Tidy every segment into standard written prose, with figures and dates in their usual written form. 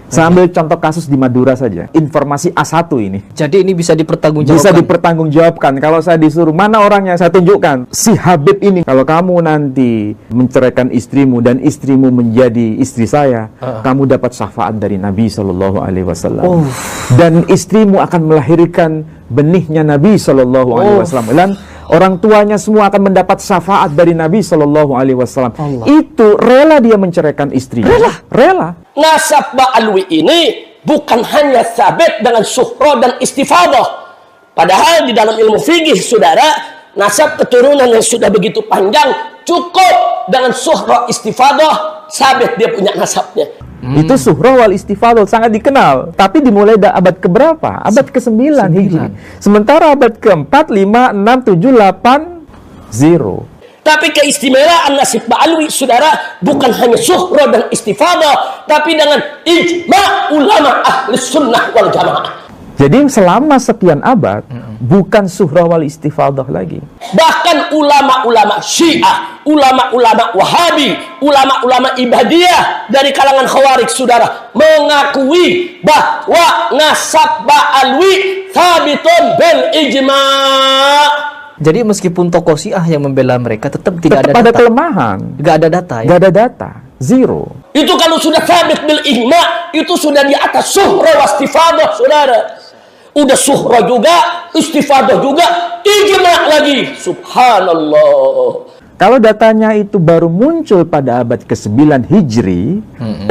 Saya ambil contoh kasus di Madura saja. Informasi A1 ini. Jadi ini bisa dipertanggungjawabkan. Bisa dipertanggungjawabkan. Kalau saya disuruh, mana orangnya, saya tunjukkan. Si Habib ini, kalau kamu nanti menceraikan istrimu dan istrimu menjadi istri saya, kamu dapat syafaat dari Nabi Shallallahu Alaihi Wasallam. Dan istrimu akan melahirkan benihnya Nabi Shallallahu Alaihi Wasallam. Dan orang tuanya semua akan mendapat syafaat dari Nabi Shallallahu Alaihi Wasallam. Itu rela dia menceraikan istrinya. Rela. Nasab Ba'alwi ini bukan hanya sabit dengan suhro dan istifadah. Padahal di dalam ilmu fikih, saudara, nasab keturunan yang sudah begitu panjang cukup dengan suhro istifadah, sabit dia punya nasabnya. Itu suhro wal istifadah sangat dikenal. Tapi dimulai dari abad keberapa? Abad ke-9 Hijri. Sementara abad ke-4, 5, 6, 7, 8, 0. Tapi keistimewaan nasib Ba'alwi, saudara, bukan hanya suhro dan istifadah, tapi dengan ijma' ulama ahli sunnah wal jamaah. Jadi selama sekian abad, bukan suhro wal istifadah lagi. Bahkan ulama-ulama Syiah, ulama-ulama Wahabi, ulama-ulama Ibadiyah dari kalangan Khawarij, saudara, mengakui bahwa nasab Ba'alwi thabitun bil ijma'. Jadi meskipun tokoh Syiah yang membela mereka tetap tidak ada data. Kelemahan. Nggak ada data ya? Nggak ada data. Zero. Itu kalau sudah thabit bil ijma', itu sudah di atas suhro wastifadah, saudara. Udah suhro juga, istifadah juga, ijma' lagi. Subhanallah. Kalau datanya itu baru muncul pada abad ke-9 Hijri,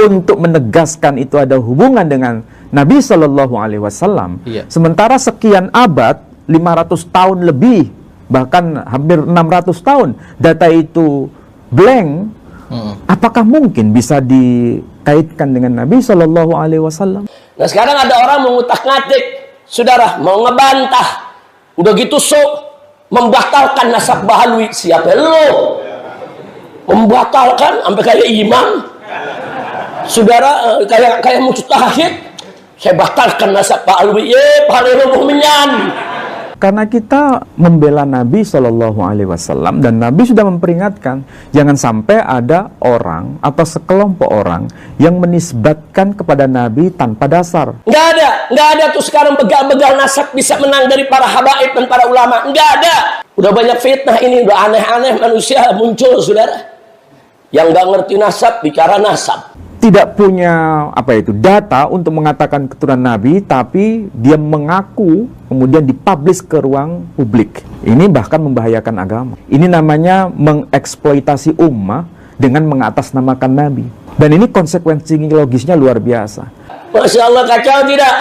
untuk menegaskan itu ada hubungan dengan Nabi Shallallahu Alaihi Wasallam. Sementara sekian abad, 500 tahun lebih, bahkan hampir 600 tahun, data itu blank. Apakah mungkin bisa dikaitkan dengan Nabi Shallallahu Alaihi Wasallam? Nah, sekarang ada orang mengutak-ngatik, saudara, mau ngebantah, udah gitu membatalkan nasab Ba'alwi. Siapa lo? Membatalkan sampai kayak imam, saudara, kayak mujtahid. Saya batalkan nasab Ba'alwi. Paling menyan. Karena kita membela Nabi Shallallahu Alaihi Wasallam, dan Nabi sudah memperingatkan jangan sampai ada orang atau sekelompok orang yang menisbatkan kepada Nabi tanpa dasar. Nggak ada tuh sekarang begal-begal nasab bisa menang dari para habaib dan para ulama. Nggak ada. Udah banyak fitnah ini, udah aneh-aneh manusia muncul, saudara. Yang nggak ngerti nasab bicara nasab. Tidak punya data untuk mengatakan keturunan Nabi, tapi dia mengaku kemudian dipublish ke ruang publik. Ini bahkan membahayakan agama. Ini namanya mengeksploitasi ummah dengan mengatasnamakan Nabi. Dan ini konsekuensi logisnya luar biasa. Masya Allah, kacau tidak?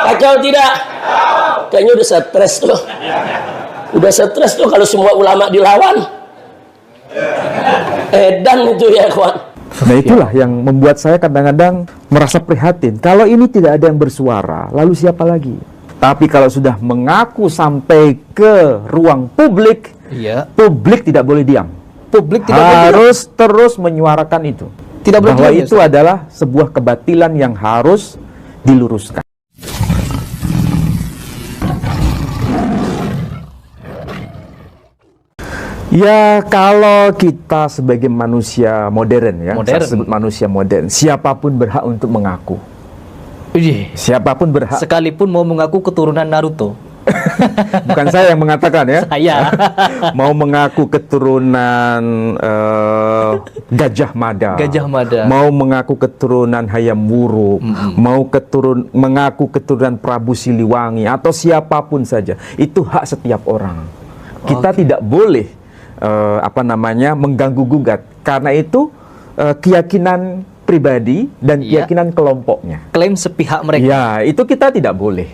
Kacau tidak? Kayaknya udah stres tuh. Udah stres tuh kalau semua ulama dilawan. Edan itu ya, kawan. Nah, itulah yang membuat saya kadang-kadang merasa prihatin. Kalau ini tidak ada yang bersuara, lalu siapa lagi? Tapi kalau sudah mengaku sampai ke ruang publik, publik tidak boleh diam. Publik tidak harus terus menyuarakan itu. Tidak boleh bahwa diam, itu adalah sebuah kebatilan yang harus diluruskan. Ya, kalau kita sebagai manusia modern, saya sebut manusia modern, siapapun berhak untuk mengaku. Siapapun berhak. Sekalipun mau mengaku keturunan Naruto. Bukan saya yang mengatakan ya. Saya. Mau mengaku keturunan Gajah Mada. Mau mengaku keturunan Hayam Wuruk. Mau mengaku keturunan Prabu Siliwangi atau siapapun saja. Itu hak setiap orang. Kita tidak boleh mengganggu gugat, karena itu keyakinan pribadi dan keyakinan kelompoknya. Klaim sepihak mereka. Ya, itu kita tidak boleh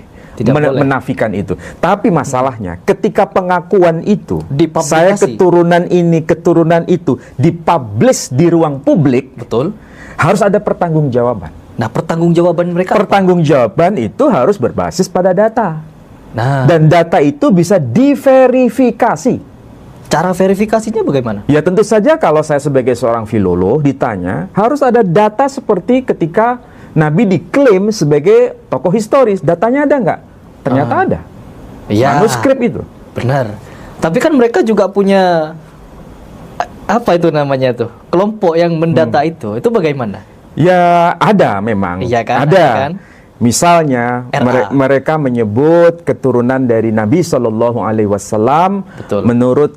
menafikan itu. Tapi masalahnya ketika pengakuan itu, saya keturunan ini, keturunan itu dipublish di ruang publik, betul, harus ada pertanggungjawaban. Nah, pertanggungjawaban mereka, pertanggungjawaban itu harus berbasis pada data. Nah, dan data itu bisa diverifikasi. Cara verifikasinya bagaimana? Ya, tentu saja kalau saya sebagai seorang filolog ditanya, harus ada data seperti ketika Nabi diklaim sebagai tokoh historis. Datanya ada nggak? Ternyata ada. Ya, manuskrip itu. Benar. Tapi kan mereka juga punya apa itu namanya tuh? Kelompok yang mendata itu bagaimana? Ya ada memang. Iya kan? Ada. Ada kan? Misalnya RA. mereka menyebut keturunan dari Nabi Shallallahu Alaihi Wasallam Betul. menurut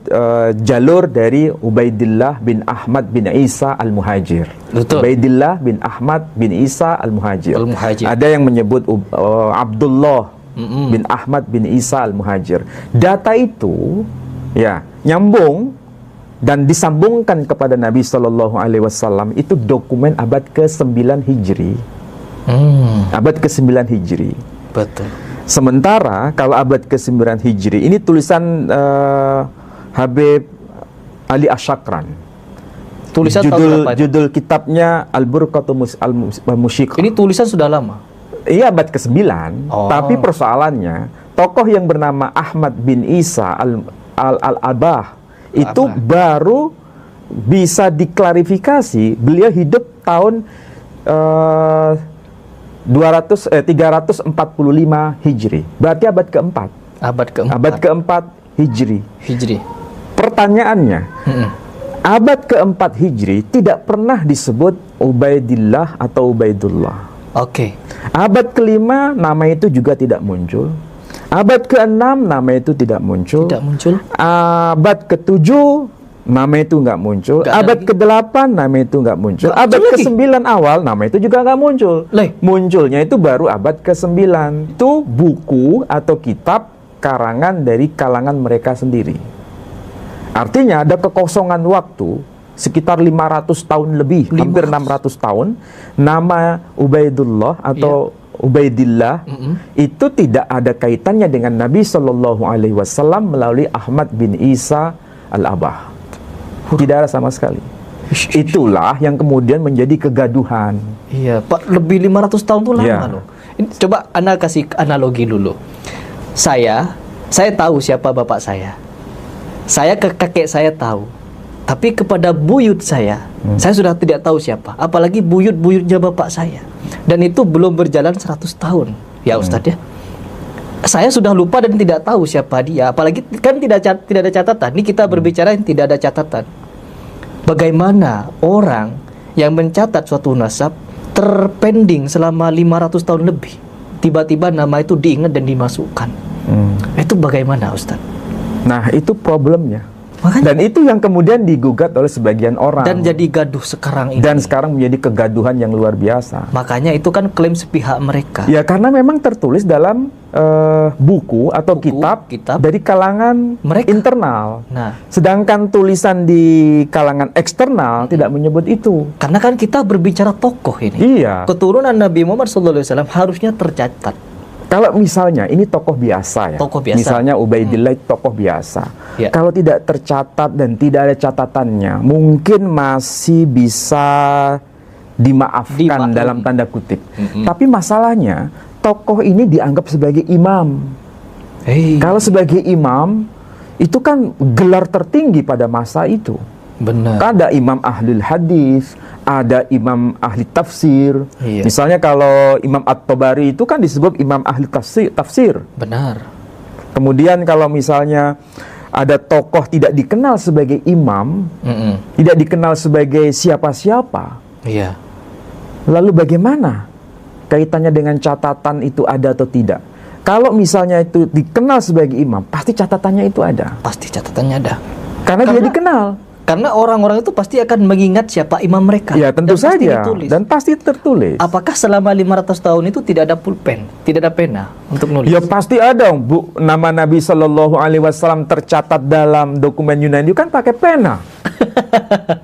jalur dari Ubaidillah bin Ahmad bin Isa al-Muhajir. Betul. Ubaidillah bin Ahmad bin Isa al-Muhajir. Al-Muhajir. Ada yang menyebut Abdullah bin Ahmad bin Isa al-Muhajir. Data itu ya nyambung dan disambungkan kepada Nabi Shallallahu Alaihi Wasallam itu dokumen abad ke-9 Hijri. Abad ke-9 Hijri. Betul. Sementara kalau abad ke-9 Hijri ini tulisan Habib Ali Asyakran. Tulisan tahun berapa itu? Judul kitabnya Al-Burqatul Al-Musyiq. Ini tulisan sudah lama. Iya abad ke-9, Oh. tapi persoalannya tokoh yang bernama Ahmad bin Isa al-Abah itu baru bisa diklarifikasi. Beliau hidup tahun 345 Hijri. Berarti abad keempat. Abad keempat. Abad keempat Hijri. Hijri. Pertanyaannya, abad keempat Hijri tidak pernah disebut Ubaidillah atau Ubaidullah. Oke. Abad kelima nama itu juga tidak muncul. Abad keenam nama itu tidak muncul. Tidak muncul. Abad ketujuh nama itu nggak muncul. Nggak ada Abad lagi. ke-8 nama itu nggak muncul. Nggak Abad muncul lagi. ke-9 awal nama itu juga nggak muncul. Leh. Munculnya itu baru abad ke-9. Itu buku atau kitab karangan dari kalangan mereka sendiri. Artinya ada kekosongan waktu sekitar 500 tahun lebih, hampir 600 tahun. Nama Ubaidullah atau Ubaidillah itu tidak ada kaitannya dengan Nabi Shallallahu Alaihi Wasallam melalui Ahmad bin Isa al-Abah. Tidak ada sama sekali. Itulah yang kemudian menjadi kegaduhan. Iya, Pak, lebih 500 tahun itu lama Iya. loh. Ini, coba Anda kasih analogi dulu. Saya tahu siapa bapak saya. Saya ke kakek saya tahu. Tapi kepada buyut saya sudah tidak tahu siapa. Apalagi buyut-buyutnya bapak saya. Dan itu belum berjalan 100 tahun. Ya Ustadz ya. Saya sudah lupa dan tidak tahu siapa dia. Apalagi kan tidak ada catatan. Ini kita berbicara yang tidak ada catatan. Bagaimana orang yang mencatat suatu nasab terpending selama 500 tahun lebih, tiba-tiba nama itu diingat dan dimasukkan. Itu bagaimana Ustaz? Nah, itu problemnya. Makanya, Dan itu yang kemudian digugat oleh sebagian orang. dan jadi gaduh sekarang ini. Dan sekarang menjadi kegaduhan yang luar biasa. Makanya itu kan klaim sepihak mereka. Ya, karena memang tertulis dalam buku atau kitab dari kalangan Mereka. internal. Nah, Sedangkan tulisan di kalangan eksternal tidak menyebut itu. karena kan kita berbicara tokoh ini. Iya. Keturunan Nabi Muhammad SAW harusnya tercatat. Kalau misalnya ini tokoh biasa ya. Tokoh biasa. Misalnya Ubaidillah itu tokoh biasa. Ya. Kalau tidak tercatat dan tidak ada catatannya, mungkin masih bisa dimaafkan dalam tanda kutip. Tapi masalahnya tokoh ini dianggap sebagai imam. Kalau sebagai imam itu kan gelar tertinggi pada masa itu. Benar. Kan ada imam ahli hadis, ada imam ahli tafsir. Iya. Misalnya kalau Imam At-Tabari itu kan disebut imam ahli tafsir. Benar. Kemudian kalau misalnya ada tokoh tidak dikenal sebagai imam, tidak dikenal sebagai siapa-siapa, Iya. lalu bagaimana kaitannya dengan catatan itu ada atau tidak? Kalau misalnya itu dikenal sebagai imam, pasti catatannya itu ada. Pasti catatannya ada. Karena dia dikenal. Karena orang-orang itu pasti akan mengingat siapa imam mereka. Ya tentu Dan pasti saja. ditulis. Dan pasti tertulis. Apakah selama 500 tahun itu tidak ada pulpen, tidak ada pena untuk nulis? Ya pasti ada, Bu. Nama Nabi Shallallahu Alaihi Wasallam tercatat dalam dokumen Yunani kan pakai pena.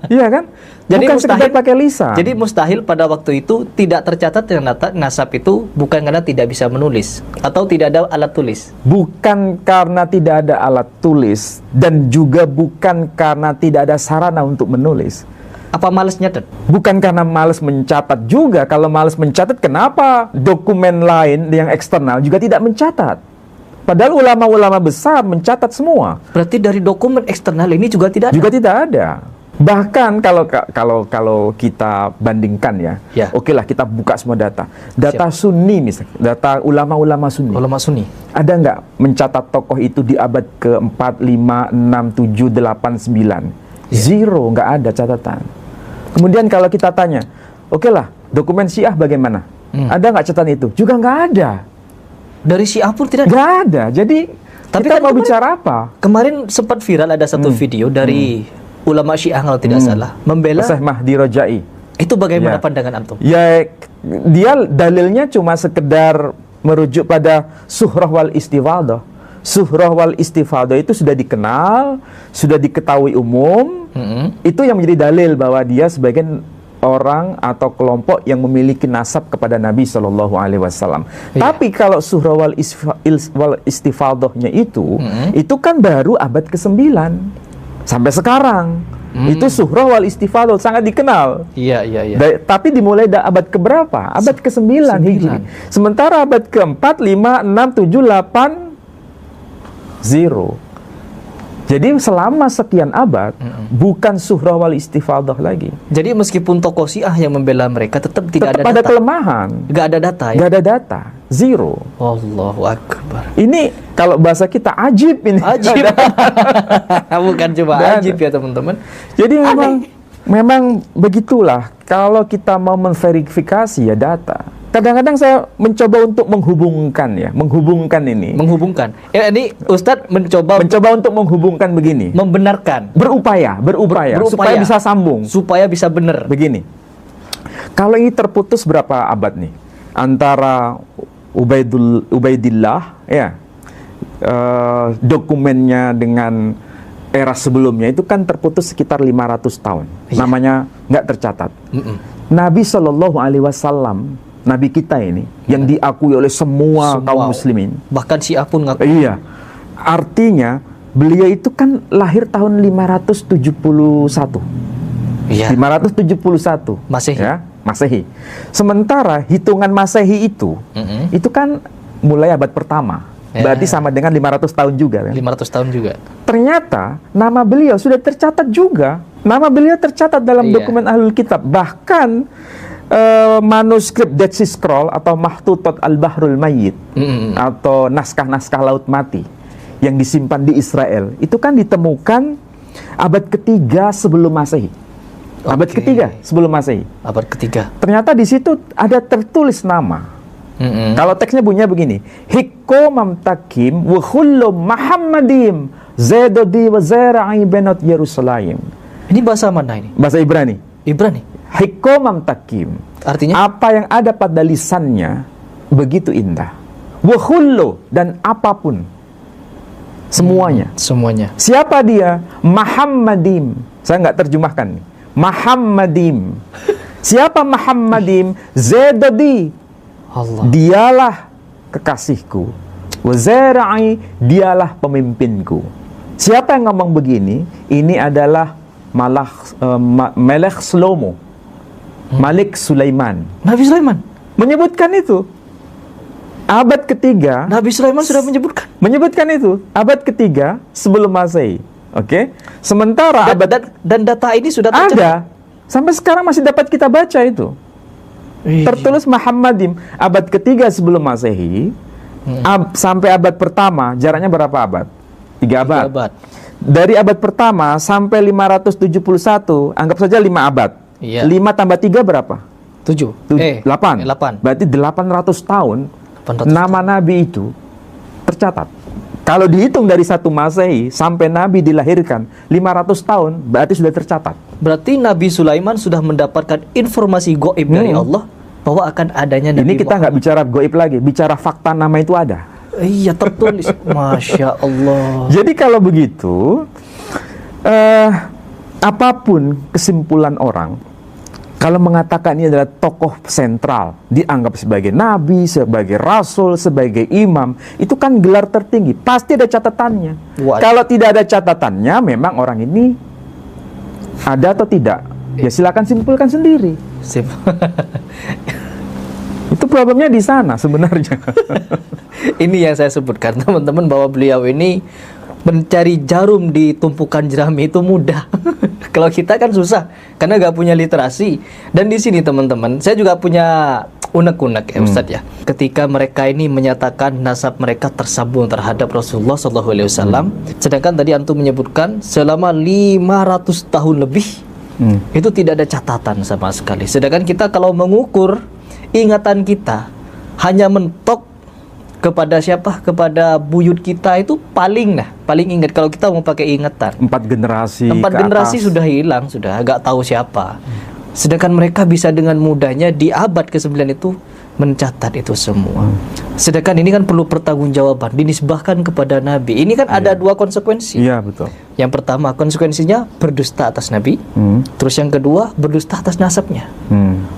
Iya kan? Jadi bukan mustahil sekedar pakai lisan. Jadi mustahil pada waktu itu tidak tercatat ternyata nasab itu bukan karena tidak bisa menulis atau tidak ada alat tulis. Bukan karena tidak ada alat tulis dan juga bukan karena tidak ada sarana untuk menulis. Apa malas nyatet? Bukan karena malas mencatat juga. Kalau malas mencatat, kenapa dokumen lain yang eksternal juga tidak mencatat? Padahal ulama-ulama besar mencatat semua. Berarti dari dokumen eksternal ini juga tidak ada. Juga tidak ada. Bahkan kalau kita bandingkan ya, oke lah kita buka semua data. Data Sunni misalnya, data ulama-ulama Sunni. Ulama Sunni. Ada nggak mencatat tokoh itu di abad ke-4, 5, 6, 7, 8, 9? Zero, nggak ada catatan. Kemudian kalau kita tanya, oke lah, Dokumen Syiah bagaimana? Ada nggak catatan itu? Juga nggak ada. Dari Syiah pun tidak. Nggak ada. Jadi Tapi kita kan mau kemarin- bicara apa? Kemarin sempat viral ada satu video dari ulama Syiah kalau tidak salah membela. Syekh Mahdi Rojai. Itu bagaimana Ya. pandangan antum? Ya, dia dalilnya cuma sekedar merujuk pada suhrah wal istifadah. Suhrah wal istifadah itu sudah dikenal, sudah diketahui umum. Itu yang menjadi dalil bahwa dia sebagai orang atau kelompok yang memiliki nasab kepada Nabi Shallallahu Alaihi Wasallam. Iya. Tapi kalau suhrah wal istifadahnya itu kan baru abad ke-9 sampai sekarang. Itu suhrah wal istifadah sangat dikenal. Iya, iya, iya. Tapi dimulai dari abad keberapa? Abad ke-9 Hijri. Sementara abad ke-4, 5, 6, 7, 8 0. Jadi selama sekian abad bukan suhrah wal istifadah lagi. Jadi meskipun tokoh Syiah yang membela mereka tetap tidak Tetap ada ada data. kelemahan. Nggak ada data ya. Nggak ada data. 0. Allahu Akbar. Ini kalau bahasa kita ajib ini. Ajib. Bukan cuma Dan- ajib ya teman-teman. Jadi memang begitulah. Kalau kita mau memverifikasi ya data. Kadang-kadang saya mencoba untuk menghubungkan ini. Menghubungkan. Ya, ini Ustadz mencoba Untuk menghubungkan begini. membenarkan Berupaya supaya bisa sambung. supaya bisa benar. Begini. Kalau ini terputus berapa abad nih? Antara Ubaidillah ya. Dokumennya dengan era sebelumnya itu kan terputus sekitar 500 tahun. Iya. Namanya nggak tercatat. Nabi Shallallahu Alaihi Wasallam, Nabi kita ini yang diakui oleh semua kaum muslimin. Bahkan Syiah pun ngaku. Iya. Artinya beliau itu kan lahir tahun 571. Iya. 571 Masehi. ya, Masehi. Sementara hitungan Masehi itu kan mulai abad pertama. Ya. Berarti sama dengan 500 tahun juga kan? 500 tahun juga. Ternyata nama beliau sudah tercatat juga. Nama beliau tercatat dalam Iya. dokumen Ahlul Kitab. Bahkan manuskrip Dead Sea Scroll atau Mahtutat Al-Bahrul Mayyit atau naskah-naskah Laut Mati yang disimpan di Israel itu kan ditemukan abad ketiga sebelum Masehi. Abad Oke. ketiga sebelum Masehi. Abad ketiga. Ternyata di situ ada tertulis nama. Kalau teksnya bunyinya begini, Hikko mamtakim wa khullu Muhammadim Zaidodi wa Zara'i benot Yerusalem. Ini bahasa mana ini? Bahasa Ibrani. Ibrani. Hikko mamtakim. Artinya? Apa yang ada pada lisannya begitu indah. Wa khullu, dan apapun. Semuanya. Semuanya. Siapa dia? Muhammadim. Saya nggak terjemahkan nih. Muhammadim. Siapa Muhammadim? Zaidodi. Allah. Dialah kekasihku. Wazara'i, dialah pemimpinku. Siapa yang ngomong begini? Ini adalah Melek Shlomo, Malik Sulaiman. Nabi Sulaiman. Menyebutkan itu. Abad ketiga. Nabi Sulaiman sudah menyebutkan. Menyebutkan itu. Abad ketiga sebelum Masehi. Oke. Sementara abad Dan data ini sudah tercatat. ada. Sampai sekarang masih dapat kita baca itu. Tertulis Muhammadim abad ketiga sebelum Masehi sampai abad pertama, jaraknya berapa abad? 3 abad. Abad. Dari abad pertama sampai 571, anggap saja 5 abad. Iya. 5 tambah 3 berapa? 7. 8. 8. Berarti 800 tahun 800 nama Nabi itu tercatat. Kalau dihitung dari 1 Masehi sampai Nabi dilahirkan 500 tahun, berarti sudah tercatat. Berarti Nabi Sulaiman sudah mendapatkan informasi gaib dari Allah bahwa akan adanya Ini Nabi kita nggak bicara goib lagi, bicara fakta nama itu ada. Iya, tertulis. Masya Allah. Jadi kalau begitu, apapun kesimpulan orang, kalau mengatakan ini adalah tokoh sentral, dianggap sebagai nabi, sebagai rasul, sebagai imam, itu kan gelar tertinggi. Pasti ada catatannya. Wajib. Kalau tidak ada catatannya, memang orang ini ada atau tidak? Ya silakan simpulkan sendiri. Sip. Itu problemnya di sana sebenarnya. Ini yang saya sebutkan teman-teman, bahwa beliau ini mencari jarum di tumpukan jerami itu mudah. Kalau kita kan susah karena nggak punya literasi. Dan di sini teman-teman, saya juga punya unek-unek ya Ustadz ya. Ketika mereka ini menyatakan nasab mereka tersambung terhadap Rasulullah SAW, sedangkan tadi antum menyebutkan selama 500 tahun lebih itu tidak ada catatan sama sekali. Sedangkan kita kalau mengukur ingatan kita hanya mentok kepada siapa? Kepada buyut kita itu paling ingat kalau kita mau pakai ingatan. 4 generasi 4 ke generasi atas. sudah hilang, sudah agak tahu siapa. Sedangkan mereka bisa dengan mudahnya di abad ke-9 itu mencatat itu semua. Sedangkan ini kan perlu pertanggungjawaban, dinisbahkan kepada Nabi. Ini kan ada 2 konsekuensi. Iya, betul. Yang pertama konsekuensinya berdusta atas Nabi. Terus yang kedua berdusta atas nasabnya.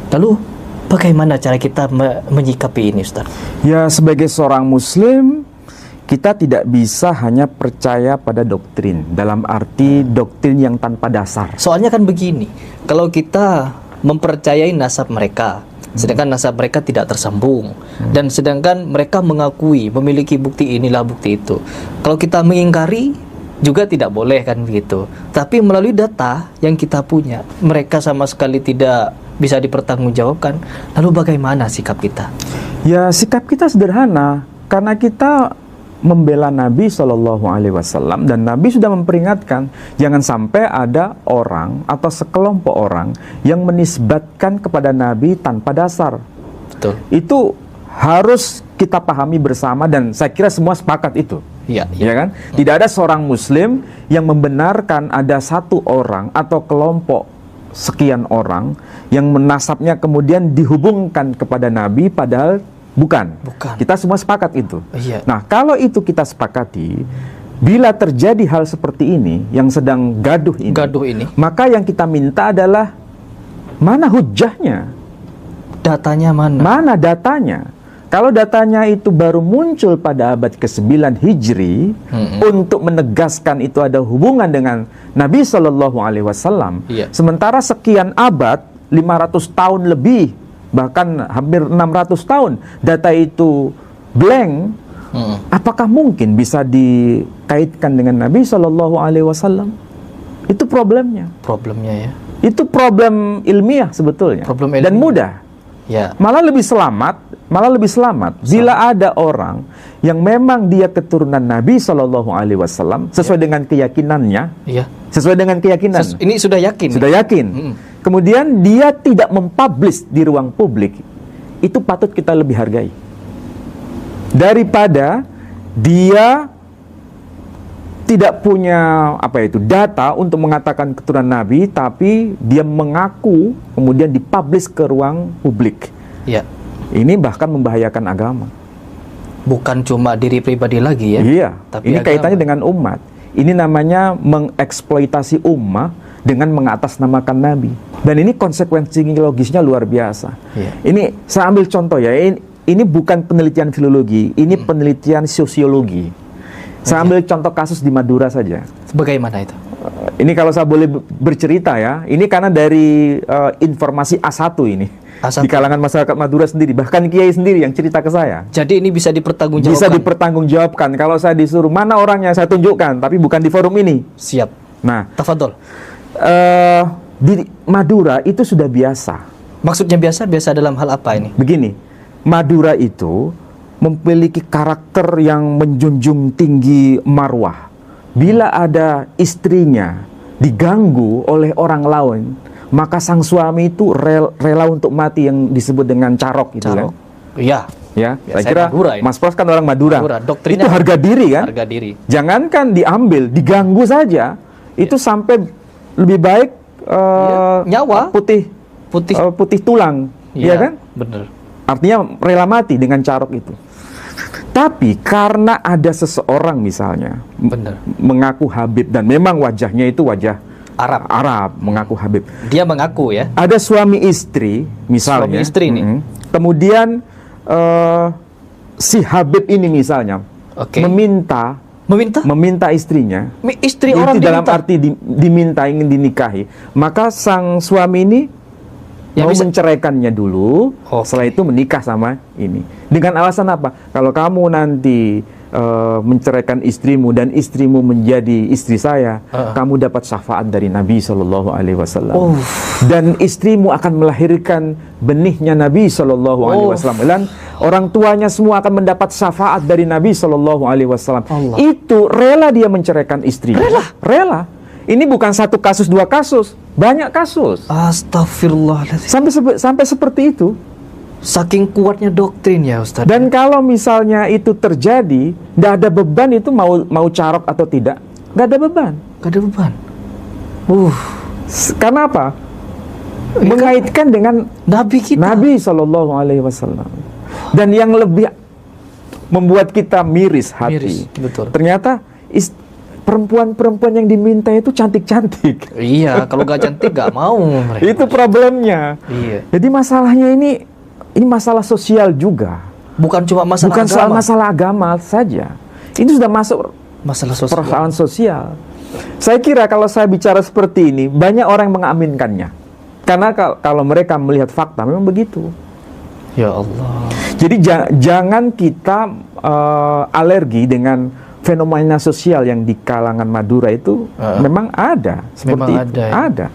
Lalu bagaimana cara kita menyikapi ini, Ustaz? Ya, sebagai seorang muslim, kita tidak bisa hanya percaya pada doktrin, dalam arti doktrin yang tanpa dasar. Soalnya kan begini, kalau kita mempercayai nasab mereka, sedangkan nasab mereka tidak tersambung, dan sedangkan mereka mengakui memiliki bukti inilah bukti itu, kalau kita mengingkari juga tidak boleh kan begitu. Tapi melalui data yang kita punya, mereka sama sekali tidak bisa dipertanggungjawabkan. Lalu bagaimana sikap kita? Ya, sikap kita sederhana, karena kita membela Nabi SAW, dan Nabi sudah memperingatkan jangan sampai ada orang atau sekelompok orang yang menisbatkan kepada Nabi tanpa dasar. Betul. Itu harus kita pahami bersama, dan saya kira semua sepakat itu. Iya, Ya kan? Tidak ada seorang muslim yang membenarkan ada satu orang atau kelompok sekian orang yang menasabnya kemudian dihubungkan kepada Nabi padahal bukan. Kita semua sepakat itu. Iya. Nah, kalau itu kita sepakati, bila terjadi hal seperti ini yang sedang gaduh ini, maka yang kita minta adalah mana hujahnya? Datanya mana? Mana datanya? Kalau datanya itu baru muncul pada abad ke-9 Hijri untuk menegaskan itu ada hubungan dengan Nabi SAW, sementara sekian abad, 500 tahun lebih, bahkan hampir 600 tahun, data itu blank, apakah mungkin bisa dikaitkan dengan Nabi SAW? Itu problemnya. Problemnya ya. Itu problem ilmiah sebetulnya. Problem ilmiah. Dan mudah. Ya. Malah lebih selamat bila ada orang yang memang dia keturunan Nabi SAW sesuai dengan keyakinannya. Iya. Sesuai dengan keyakinan. Ini sudah yakin. Sudah yakin. Kemudian dia tidak mempublish di ruang publik. Itu patut kita lebih hargai. Daripada dia tidak punya data untuk mengatakan keturunan Nabi, tapi dia mengaku kemudian dipublish ke ruang publik. Iya. Ini bahkan membahayakan agama. Bukan cuma diri pribadi lagi ya. Iya. Tapi ini agama. kaitannya dengan umat. Ini namanya mengeksploitasi ummah dengan mengatasnamakan Nabi. Dan ini konsekuensi logisnya luar biasa. Iya. Ini saya ambil contoh ya. Ini bukan penelitian filologi, ini penelitian sosiologi. Saya ambil contoh kasus di Madura saja. Bagaimana itu? Ini kalau saya boleh bercerita ya, ini karena dari informasi A1 ini. A1. Di kalangan masyarakat Madura sendiri, bahkan Kiai sendiri yang cerita ke saya. Jadi ini bisa dipertanggungjawabkan? Bisa dipertanggungjawabkan. Kalau saya disuruh, mana orangnya saya tunjukkan, tapi bukan di forum ini. Siap. Nah, tafadhol. Di Madura itu sudah biasa. Maksudnya biasa dalam hal apa ini? Begini, Madura itu memiliki karakter yang menjunjung tinggi marwah. Bila ada istrinya diganggu oleh orang lain, maka sang suami itu rela untuk mati, yang disebut dengan carok itu kan. Iya. Ya, saya kira Madura ini. Mas Pros kan orang Madura. Doktrinnya itu harga diri kan? Harga diri. Jangankan diambil, diganggu saja, itu sampai lebih baik nyawa putih tulang, ya kan? Bener. Artinya rela mati dengan carok itu. Tapi karena ada seseorang misalnya mengaku Habib, dan memang wajahnya itu wajah Arab mengaku Habib. Dia mengaku ya. Ada suami istri misalnya. Suami istri nih. Kemudian si Habib ini misalnya meminta istrinya. Istri itu orang dalam diminta. arti diminta, ingin dinikahi. Maka sang suami ini mau menceraikannya dulu, setelah itu menikah sama ini. Dengan alasan apa? Kalau kamu nanti menceraikan istrimu dan istrimu menjadi istri saya, kamu dapat syafaat dari Nabi SAW. Dan istrimu akan melahirkan benihnya Nabi SAW. Dan orang tuanya semua akan mendapat syafaat dari Nabi SAW. Itu rela dia menceraikan istrinya. Rela. Ini bukan satu kasus, dua kasus. Banyak kasus. Astagfirullahaladzim. Sampai seperti itu. Saking kuatnya doktrin ya Ustaz. Dan kalau misalnya itu terjadi, nggak ada beban itu mau carok atau tidak, nggak ada beban. Gak ada beban. Karena apa? Mengaitkan dengan Nabi kita. Nabi Shallallahu Alaihi Wasallam. Dan yang lebih membuat kita miris hati, Miris, betul. ternyata perempuan-perempuan yang diminta itu cantik-cantik. Iya, kalau gak cantik gak mau mereka. Itu problemnya. Iya. Jadi masalahnya ini masalah sosial juga. Bukan cuma masalah Bukan soal agama. masalah agama saja. Ini sudah masuk Masalah sosial. persoalan sosial. Saya kira kalau saya bicara seperti ini, banyak orang mengaminkannya. Karena kalau mereka melihat fakta, memang begitu. Ya Allah. Jadi jangan kita alergi dengan fenomena sosial yang di kalangan Madura itu memang ada seperti Memang itu. ada, ya? Ada.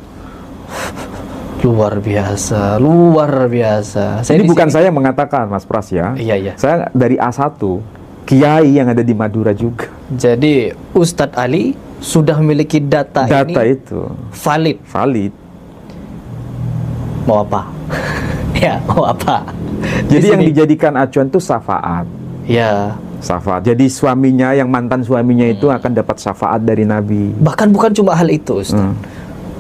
Luar biasa, luar biasa. Ini bukan saya yang mengatakan, Mas Pras ya. Iya, iya. Saya dari A1, kiai yang ada di Madura juga. Jadi Ustadz Ali sudah memiliki data ini itu valid. Mau apa? Ya, mau apa? Jadi Di yang sini. dijadikan acuan itu syafaat. Ya, Syafaat. Jadi suaminya, yang mantan suaminya itu akan dapat syafaat dari Nabi. bahkan bukan cuma hal itu, Ustaz.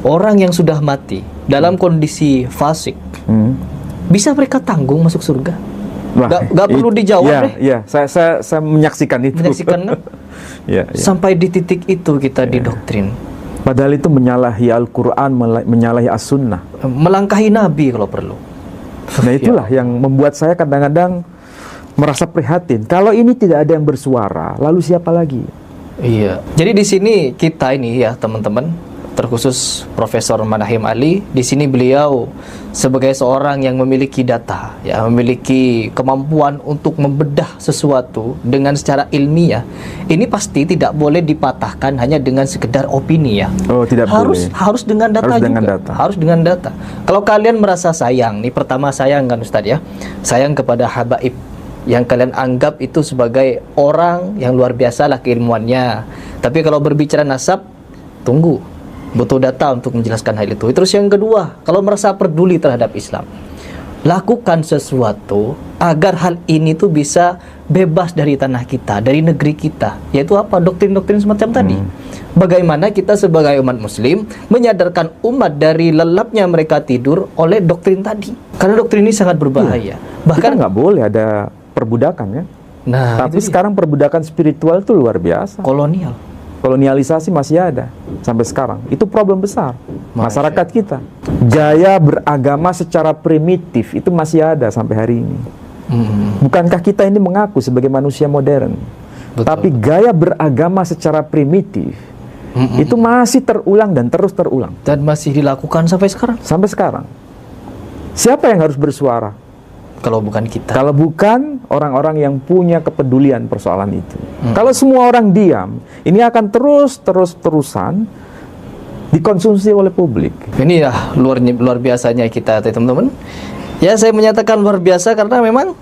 Orang yang sudah mati dalam kondisi fasik, bisa mereka tanggung masuk surga. Wah, Gak perlu dijawab ya, deh. ya, saya menyaksikan itu. Menyaksikan kan? Ya, ya. Sampai di titik itu kita didoktrin. Padahal itu menyalahi Al-Quran, menyalahi As-Sunnah. Melangkahi Nabi kalau perlu. Nah itulah yang membuat saya kadang-kadang merasa prihatin. Kalau ini tidak ada yang bersuara, lalu siapa lagi? Iya. Jadi di sini kita ini ya teman-teman, terkhusus Profesor Manahim Ali, di sini beliau sebagai seorang yang memiliki data, ya, memiliki kemampuan untuk membedah sesuatu dengan secara ilmiah. Ini pasti tidak boleh dipatahkan hanya dengan sekedar opini ya. Oh, tidak boleh. Harus dengan data Harus juga. dengan data. Harus dengan data. Kalau kalian merasa sayang, nih pertama sayang kan Ustadz ya, sayang kepada habaib yang kalian anggap itu sebagai orang yang luar biasa lah keilmuannya. Tapi kalau berbicara nasab, tunggu, butuh data untuk menjelaskan hal itu. Terus yang kedua, kalau merasa peduli terhadap Islam, lakukan sesuatu agar hal ini tuh bisa bebas dari tanah kita, dari negeri kita. Yaitu apa? Doktrin-doktrin semacam tadi. Bagaimana kita sebagai umat muslim menyadarkan umat dari lelapnya mereka tidur oleh doktrin tadi. Karena doktrin ini sangat berbahaya. Bahkan nggak boleh ada perbudakan ya. Nah, Tapi itu dia. sekarang perbudakan spiritual itu luar biasa. Kolonial. Kolonialisasi masih ada sampai sekarang. Itu problem besar Masya masyarakat kita. Gaya beragama secara primitif itu masih ada sampai hari ini. Bukankah kita ini mengaku sebagai manusia modern? Betul. Tapi gaya beragama secara primitif itu masih terulang dan terus terulang Dan masih dilakukan sampai sekarang. sampai sekarang. Siapa yang harus bersuara? Kalau bukan kita. Kalau bukan orang-orang yang punya kepedulian persoalan itu. Kalau semua orang diam, ini akan terus-terusan dikonsumsi oleh publik. Ini ya luar biasanya kita teman-teman. Ya saya menyatakan luar biasa karena memang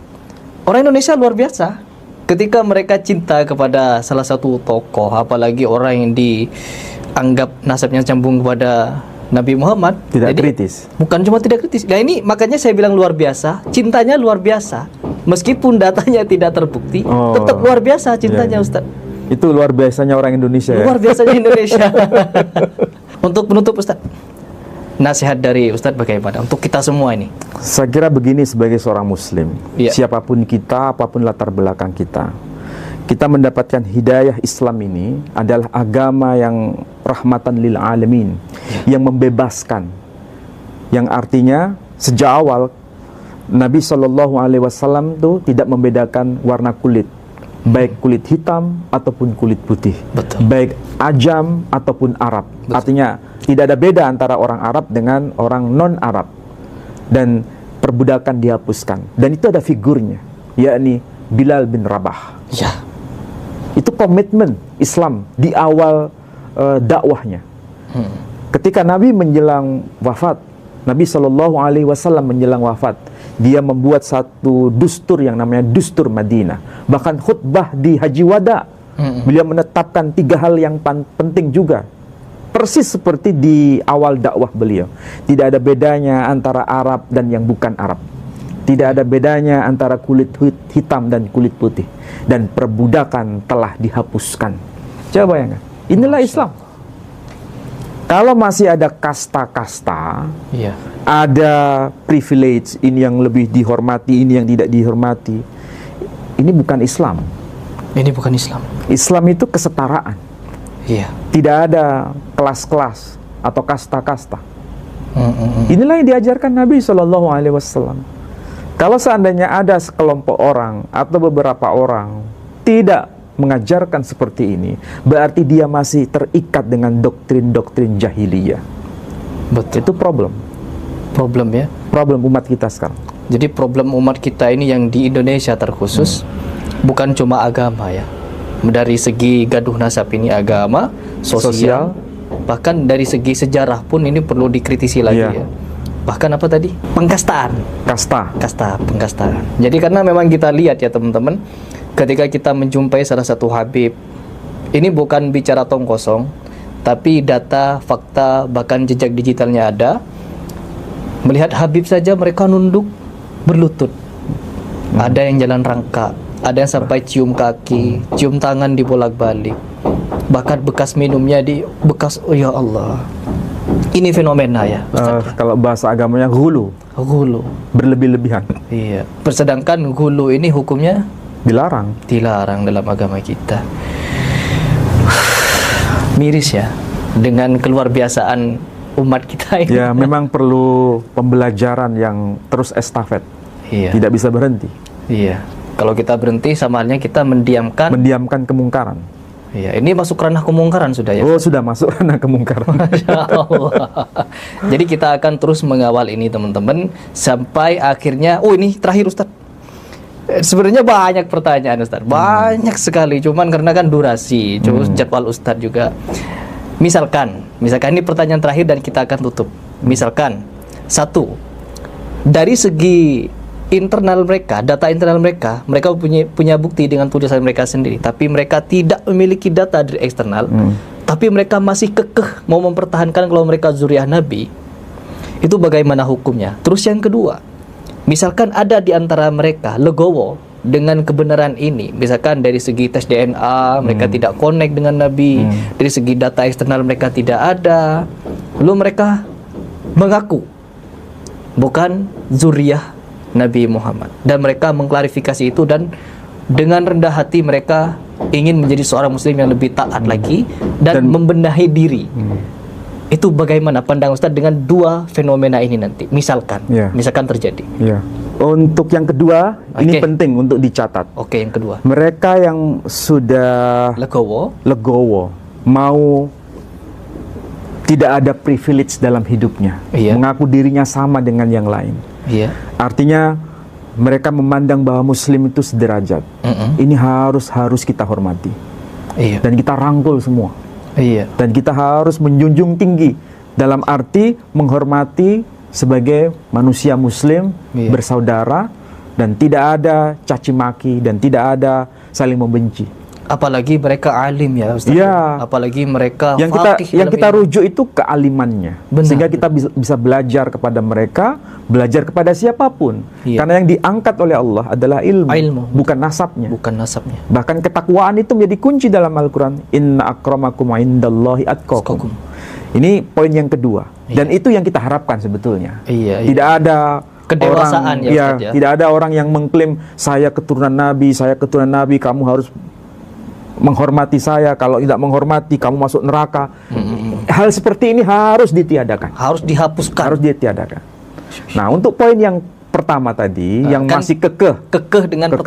orang Indonesia luar biasa. Ketika mereka cinta kepada salah satu tokoh, apalagi orang yang dianggap nasabnya sambung kepada Nabi Muhammad, Tidak jadi, kritis. bukan cuma tidak kritis. Nah ini makanya saya bilang luar biasa, cintanya luar biasa. Meskipun datanya tidak terbukti, Oh, tetap luar biasa cintanya iya, iya. Ustaz. Itu luar biasanya orang Indonesia ya. Luar biasanya Indonesia. Untuk penutup Ustaz, nasihat dari Ustaz bagaimana untuk kita semua ini? Saya kira begini sebagai seorang muslim, Iya. siapapun kita, apapun latar belakang kita mendapatkan hidayah Islam ini adalah agama yang rahmatan lil alamin, yang membebaskan, yang artinya sejak awal Nabi Shallallahu Alaihi Wasallam itu tidak membedakan warna kulit, baik kulit hitam ataupun kulit putih, Betul. baik ajam ataupun Arab. Artinya tidak ada beda antara orang Arab dengan orang non Arab, dan perbudakan dihapuskan. Dan itu ada figurnya, yakni Bilal bin Rabah. Ya. Itu komitmen Islam di awal dakwahnya. Ketika Nabi menjelang wafat, Nabi Shallallahu Alaihi Wasallam menjelang wafat, dia membuat satu dustur yang namanya Dustur Madinah. Bahkan khutbah di Haji Wada, beliau menetapkan 3 hal yang penting juga Persis seperti di awal dakwah beliau. Tidak ada bedanya antara Arab dan yang bukan Arab. Tidak ada bedanya antara kulit hitam dan kulit putih. Dan perbudakan telah dihapuskan. Coba bayangkan. Inilah Islam. Kalau masih ada kasta-kasta, Iya. ada privilege, ini yang lebih dihormati, ini yang tidak dihormati, ini bukan Islam. Ini bukan Islam. Islam itu kesetaraan. Iya. Tidak ada kelas-kelas atau kasta-kasta. Inilah yang diajarkan Nabi SAW. Kalau seandainya ada sekelompok orang atau beberapa orang tidak mengajarkan seperti ini, berarti dia masih terikat dengan doktrin-doktrin jahiliyah. Betul. Itu problem Problem ya. problem umat kita sekarang. Jadi problem umat kita ini yang di Indonesia terkhusus bukan cuma agama ya. Dari segi gaduh nasab ini agama, sosial, bahkan dari segi sejarah pun ini perlu dikritisi lagi Iya. ya. Bahkan apa tadi? Pengkastaan. Pengkastaan. Jadi karena memang kita lihat ya teman-teman, ketika kita menjumpai salah satu Habib, ini bukan bicara tong kosong, tapi data, fakta, bahkan jejak digitalnya ada. Melihat Habib saja mereka nunduk berlutut. Ada yang jalan rangka, ada yang sampai cium kaki, cium tangan dibolak-balik. Bahkan bekas minumnya oh ya Allah. Ini fenomena ya, Ustaz. Kalau bahasa agamanya ghulu, Ghulu. berlebih-lebihan, Iya. Sedangkan ghulu ini hukumnya dilarang. dilarang dalam agama kita. Miris ya dengan keluar biasaan umat kita ini. Ya, memang perlu pembelajaran yang terus estafet, Iya. tidak bisa berhenti, Iya. Kalau kita berhenti sama halnya kita mendiamkan. mendiamkan kemungkaran. Iya, ini masuk ranah kemungkaran sudah ya. Oh, sudah masuk ranah kemungkaran. Masya Allah. Jadi kita akan terus mengawal ini teman-teman sampai akhirnya. Oh, ini terakhir Ustaz. Sebenarnya banyak pertanyaan Ustaz, banyak sekali. Cuman karena kan durasi, terus jadwal Ustaz juga. Misalkan ini pertanyaan terakhir dan kita akan tutup. Misalkan satu, dari segi internal mereka, data internal mereka punya bukti dengan tulisan mereka sendiri, tapi mereka tidak memiliki data dari eksternal, tapi mereka masih kekeh mau mempertahankan kalau mereka zuriat Nabi. Itu bagaimana hukumnya? Terus yang kedua, misalkan ada di antara mereka legowo dengan kebenaran ini, misalkan dari segi tes DNA mereka tidak connect dengan Nabi, dari segi data eksternal mereka tidak ada, lalu mereka mengaku bukan zuriyah Nabi Muhammad, dan mereka mengklarifikasi itu dan dengan rendah hati mereka ingin menjadi seorang muslim yang lebih taat lagi dan membenahi diri. Itu bagaimana pandang Ustaz dengan dua fenomena ini nanti? Misalkan terjadi. Ya. Untuk yang kedua, ini penting untuk dicatat. Oke, yang kedua. Mereka yang sudah legowo, mau tidak ada privilege dalam hidupnya, mengaku dirinya sama dengan yang lain. Iya. Artinya mereka memandang bahwa Muslim itu sederajat. Ini harus kita hormati. Iya. Dan kita rangkul semua. Iya. Dan kita harus menjunjung tinggi dalam arti menghormati sebagai manusia Muslim, bersaudara, dan tidak ada caci maki dan tidak ada saling membenci. Apalagi mereka alim ya Ustaz. Ya. Apalagi mereka yang kita rujuk itu kealimannya. Benar. Sehingga kita bisa belajar kepada mereka, belajar kepada siapapun. Karena yang diangkat oleh Allah adalah ilmu. Bukan nasabnya. Bahkan ketakwaan itu menjadi kunci dalam Al-Quran. Inna akramakum indallahi atqakum. Ini poin yang kedua. Dan itu yang kita harapkan sebetulnya. Tidak ada kedewasaan orang, tidak ada orang yang mengklaim saya keturunan Nabi, kamu harus menghormati saya, kalau tidak menghormati kamu masuk neraka. Hal seperti ini harus ditiadakan, harus dihapuskan, harus ditiadakan. Nah, untuk poin yang pertama tadi, yang masih kekeh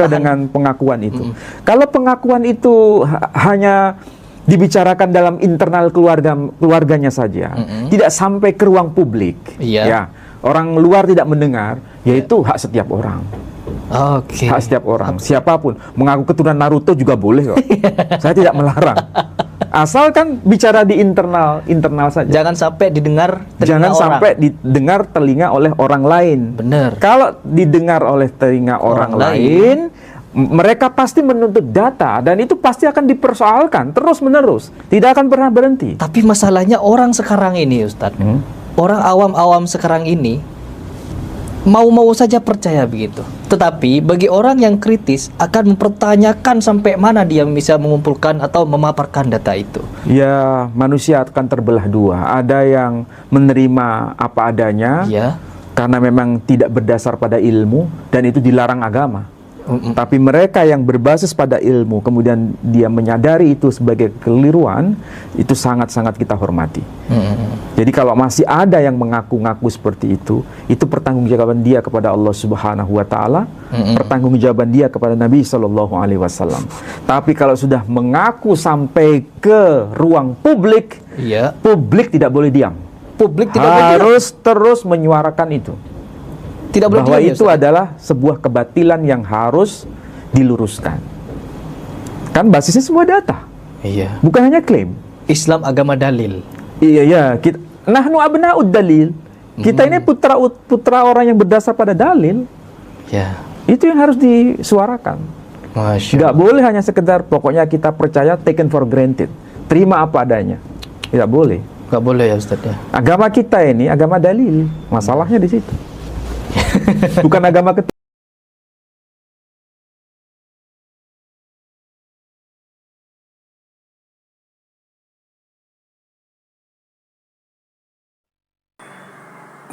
dengan pengakuan itu. Kalau pengakuan itu hanya dibicarakan dalam internal keluarganya saja, tidak sampai ke ruang publik, ya orang luar tidak mendengar, yaitu hak setiap orang. Hak setiap orang, siapapun mengaku keturunan Naruto juga boleh kok. Saya tidak melarang, asalkan bicara di internal saja. Jangan sampai didengar telinga oleh orang lain. Benar. Kalau didengar oleh telinga orang lain, Mereka pasti menuntut data dan itu pasti akan dipersoalkan terus-menerus, tidak akan pernah berhenti. Tapi masalahnya orang sekarang ini, Ustadz, orang awam-awam sekarang ini mau-mau saja percaya begitu. Tetapi bagi orang yang kritis akan mempertanyakan sampai mana dia bisa mengumpulkan atau memaparkan data itu. Ya, manusia akan terbelah dua. Ada yang menerima apa adanya, Ya. karena memang tidak berdasar pada ilmu dan itu dilarang agama. Tapi mereka yang berbasis pada ilmu kemudian dia menyadari itu sebagai kekeliruan, itu sangat-sangat kita hormati. Jadi kalau masih ada yang mengaku-ngaku seperti itu pertanggungjawaban dia kepada Allah Subhanahu wa taala, pertanggungjawaban dia kepada Nabi sallallahu alaihi wasallam. Tapi kalau sudah mengaku sampai ke ruang publik, Iya. publik tidak boleh diam. Publik tidak boleh diam. Harus terus menyuarakan itu. Tidak boleh Bahwa diam, ya, itu Ustaz? adalah sebuah kebatilan yang harus diluruskan. Kan basisnya semua data, Iya. bukan hanya klaim. Islam agama dalil. Iya, ya. Nahnu abna'ud dalil. Kita ini putra orang yang berdasar pada dalil. Ya. Itu yang harus disuarakan. Masya Nggak boleh hanya sekedar pokoknya kita percaya taken for granted. Terima apa adanya. Tidak boleh. Nggak boleh ya, Ustaz ya. Agama kita ini agama dalil. Masalahnya di situ. Bukan agama ketua.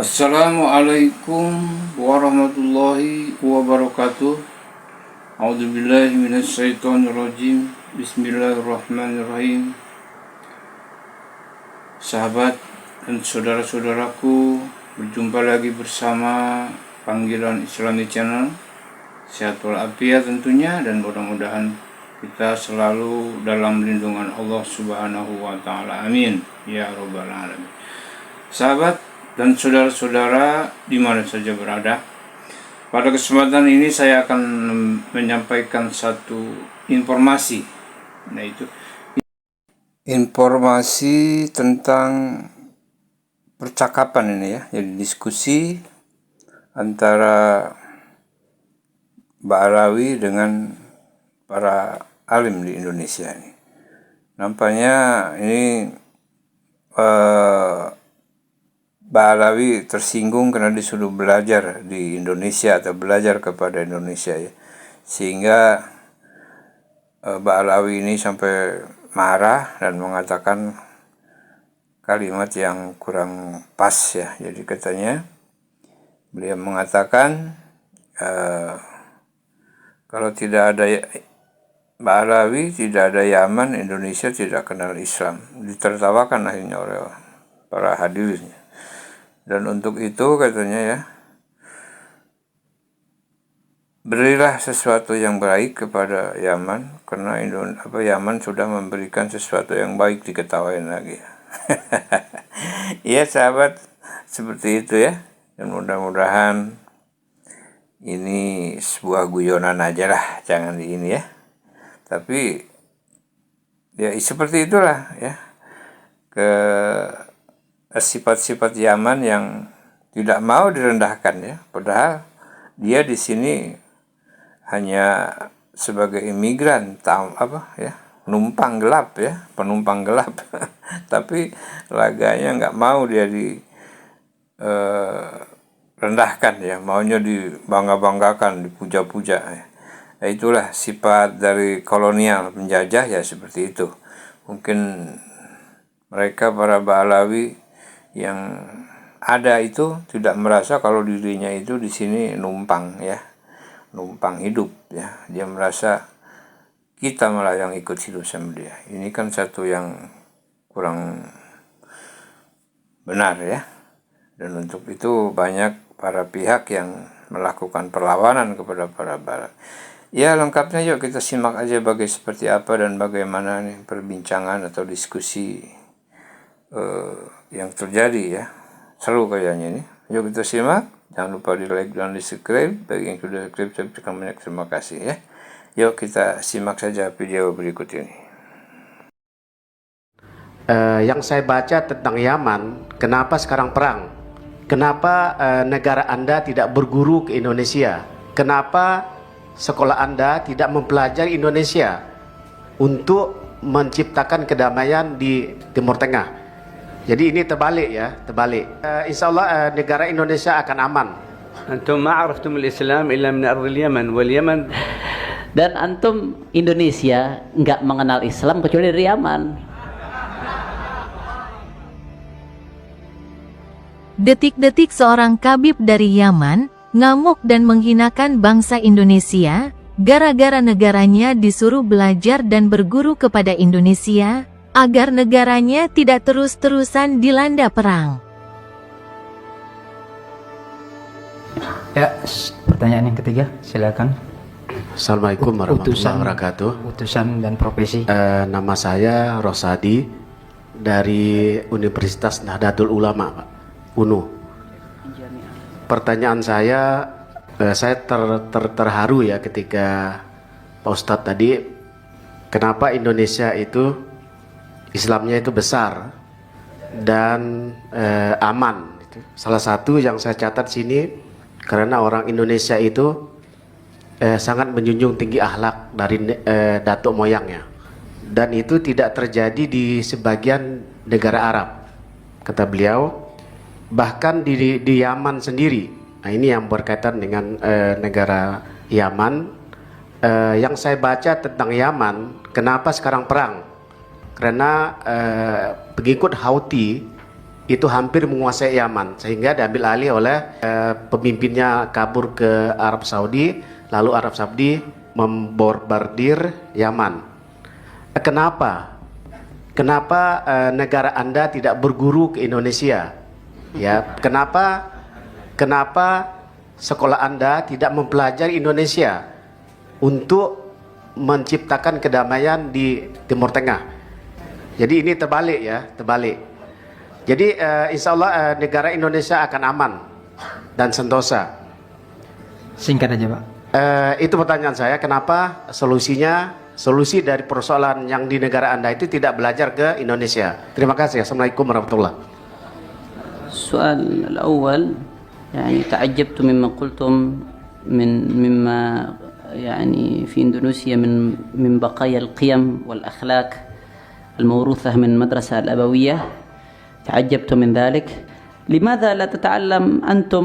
Assalamualaikum warahmatullahi wabarakatuh. A'udzubillahi minasyaitonirrajim. Bismillahirrahmanirrahim. Sahabat dan saudara-saudaraku, berjumpa lagi bersama Panggilan Islami Channel. Sehat walafiat tentunya, dan mudah-mudahan kita selalu dalam lindungan Allah Subhanahu wa taala. Amin ya rabbal alamin. Sahabat dan saudara-saudara di mana saja berada, pada kesempatan ini saya akan menyampaikan satu informasi, yaitu informasi tentang percakapan ini ya, jadi diskusi antara Mbak Alawi dengan para alim di Indonesia ini. Nampaknya ini Mbak Alawi tersinggung karena disuruh belajar di Indonesia atau belajar kepada Indonesia ya. Sehingga Mbak Alawi ini sampai marah dan mengatakan kalimat yang kurang pas ya. Jadi katanya beliau mengatakan kalau tidak ada Mbak Alawi, tidak ada Yaman, Indonesia tidak kenal Islam. Ditertawakan akhirnya oleh para hadirin. Dan untuk itu katanya ya, berilah sesuatu yang baik kepada Yaman, karena Yaman sudah memberikan sesuatu yang baik, diketawain lagi. Iya sahabat, seperti itu ya. Dan mudah-mudahan ini sebuah guyonan aja lah, jangan di ini ya. Tapi ya seperti itulah ya, sifat-sifat Yaman yang tidak mau direndahkan ya, padahal dia di sini hanya sebagai imigran, penumpang gelap ya, penumpang gelap. Tapi laganya nggak mau dia rendahkan ya, maunya dibangga-banggakan, dipuja-puja ya. Nah, itulah sifat dari kolonial penjajah ya, seperti itu. Mungkin mereka para Ba'alawi yang ada itu tidak merasa kalau dirinya itu di sini numpang ya, numpang hidup ya. Dia merasa kita malah yang ikut hidup sama dia. Ini kan satu yang kurang benar ya. Dan untuk itu banyak para pihak yang melakukan perlawanan kepada para Barat. Ya, lengkapnya yuk kita simak aja seperti apa dan bagaimana nih perbincangan atau diskusi yang terjadi ya. Seru kayaknya ini. Yuk kita simak. Jangan lupa di like dan di subscribe. Bagi yang sudah subscribe, saya ucapkan banyak terima kasih ya. Yuk kita simak saja video berikut ini. Yang saya baca tentang Yaman, kenapa sekarang perang? Kenapa negara Anda tidak berguru ke Indonesia? Kenapa sekolah Anda tidak mempelajari Indonesia untuk menciptakan kedamaian di Timur Tengah? Jadi ini terbalik ya, terbalik. Insya Allah negara Indonesia akan aman. أنتم ما عرفتم الإسلام إلا من أرض اليمن واليمن. Dan antum Indonesia nggak mengenal Islam kecuali dari Yaman. Detik-detik seorang Khabib dari Yaman ngamuk dan menghinakan bangsa Indonesia gara-gara negaranya disuruh belajar dan berguru kepada Indonesia agar negaranya tidak terus-terusan dilanda perang. Ya, pertanyaan yang ketiga, silakan. Assalamualaikum warahmatullahi wabarakatuh. Utusan dan profesi. Nama saya Rosadi dari Universitas Nahdlatul Ulama, Pak. UNU. Pertanyaan saya terharu ya ketika Pak Ustadz tadi, kenapa Indonesia itu Islamnya itu besar dan aman. Salah satu yang saya catat sini, karena orang Indonesia itu sangat menjunjung tinggi akhlak dari datuk moyangnya, dan itu tidak terjadi di sebagian negara Arab, kata beliau. Bahkan di Yaman sendiri, nah ini yang berkaitan dengan negara Yaman. Yang saya baca tentang Yaman, kenapa sekarang perang? Karena pengikut Houthi itu hampir menguasai Yaman, sehingga diambil alih oleh pemimpinnya kabur ke Arab Saudi, lalu Arab Saudi membombardir Yaman. Kenapa negara Anda tidak berguru ke Indonesia? Ya, kenapa sekolah Anda tidak mempelajari Indonesia untuk menciptakan kedamaian di Timur Tengah? Jadi ini terbalik ya, terbalik. Jadi insya Allah negara Indonesia akan aman dan sentosa. Singkat aja, Pak. Itu pertanyaan saya, kenapa solusi dari persoalan yang di negara Anda itu tidak belajar ke Indonesia? Terima kasih. Assalamualaikum warahmatullahi wabarakatuh. السؤال الأول يعني تعجبت مما قلتم مما يعني في إندونيسيا من بقايا القيم والأخلاق الموروثة من المدرسة الأبوية. تعجبت من ذلك. لماذا لا تتعلم أنتم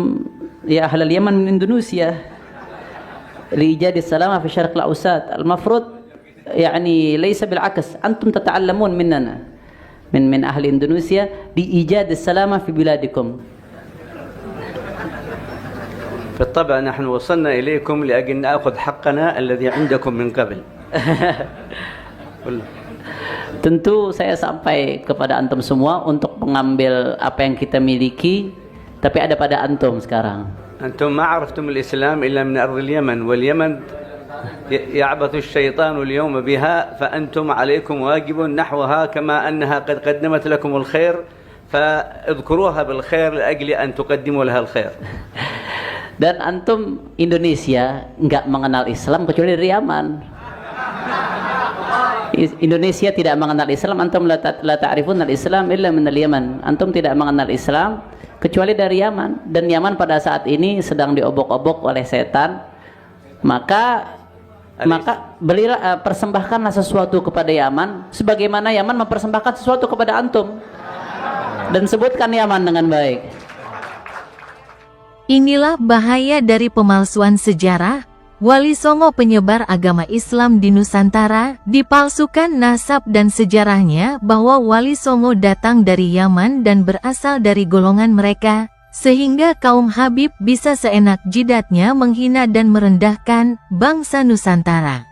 يا أهل اليمن من إندونيسيا لإيجاد السلامة في شرق الأوسط؟ المفروض يعني ليس بالعكس، أنتم تتعلمون مننا من أهل إندونيسيا لإيجاد السلامة في بلادكم. بالطبع نحن وصلنا إليكم لأجل نأخذ حقنا الذي عندكم من قبل. Tentu saya sampai kepada antum semua untuk mengambil apa yang kita miliki, tapi ada pada antum sekarang. أنتم ما عرفتم الإسلام إلا من أرض اليمن واليمن يعبث الشيطان اليوم بها، فأنتم عليكم واجب نحوها كما أنها قد قدمت لكم الخير، فاذكروها بالخير لأجل أن تقدموا لها الخير. Dan antum Indonesia nggak mengenal Islam kecuali dari Yaman. Indonesia tidak mengenal Islam, antum la ta'rifun al-Islam illa min al-Yaman. Antum tidak mengenal Islam kecuali dari Yaman, dan Yaman pada saat ini sedang diobok-obok oleh setan. Maka belilah persembahkanlah sesuatu kepada Yaman sebagaimana Yaman mempersembahkan sesuatu kepada antum, dan sebutkan Yaman dengan baik. Inilah bahaya dari pemalsuan sejarah. Wali Songo penyebar agama Islam di Nusantara dipalsukan nasab dan sejarahnya bahwa Wali Songo datang dari Yaman dan berasal dari golongan mereka, sehingga kaum Habib bisa seenak jidatnya menghina dan merendahkan bangsa Nusantara.